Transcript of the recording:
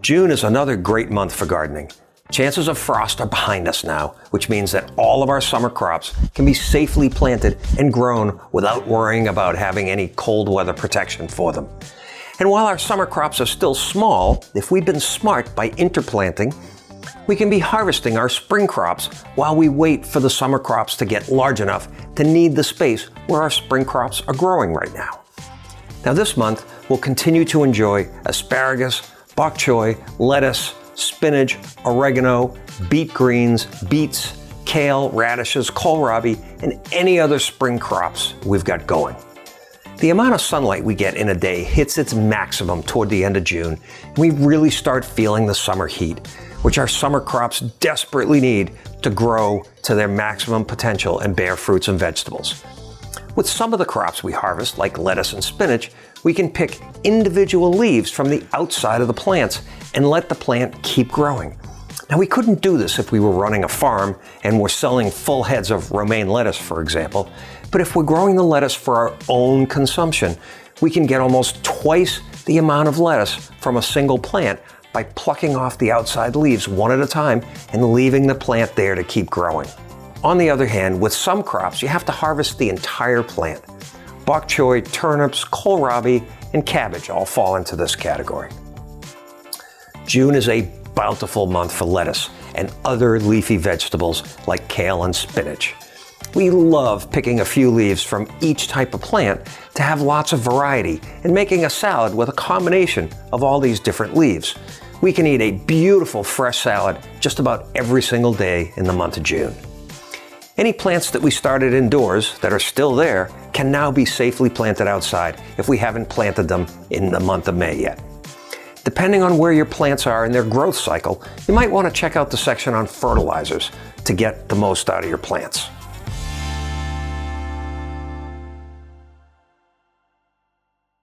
June is another great month for gardening. Chances of frost are behind us now, which means that all of our summer crops can be safely planted and grown without worrying about having any cold weather protection for them. And while our summer crops are still small, if we've been smart by interplanting, we can be harvesting our spring crops while we wait for the summer crops to get large enough to need the space where our spring crops are growing right now. Now this month, we'll continue to enjoy asparagus, bok choy, lettuce, spinach, oregano, beet greens, beets, kale, radishes, kohlrabi, and any other spring crops we've got going. The amount of sunlight we get in a day hits its maximum toward the end of June, and we really start feeling the summer heat, which our summer crops desperately need to grow to their maximum potential and bear fruits and vegetables. With some of the crops we harvest, like lettuce and spinach, we can pick individual leaves from the outside of the plants and let the plant keep growing. Now, we couldn't do this if we were running a farm and were selling full heads of romaine lettuce, for example. But if we're growing the lettuce for our own consumption, we can get almost twice the amount of lettuce from a single plant by plucking off the outside leaves one at a time and leaving the plant there to keep growing. On the other hand, with some crops, you have to harvest the entire plant. Bok choy, turnips, kohlrabi, and cabbage all fall into this category. June is a bountiful month for lettuce and other leafy vegetables like kale and spinach. We love picking a few leaves from each type of plant to have lots of variety and making a salad with a combination of all these different leaves. We can eat a beautiful fresh salad just about every single day in the month of June. Any plants that we started indoors that are still there can now be safely planted outside if we haven't planted them in the month of May yet. Depending on where your plants are in their growth cycle, you might want to check out the section on fertilizers to get the most out of your plants.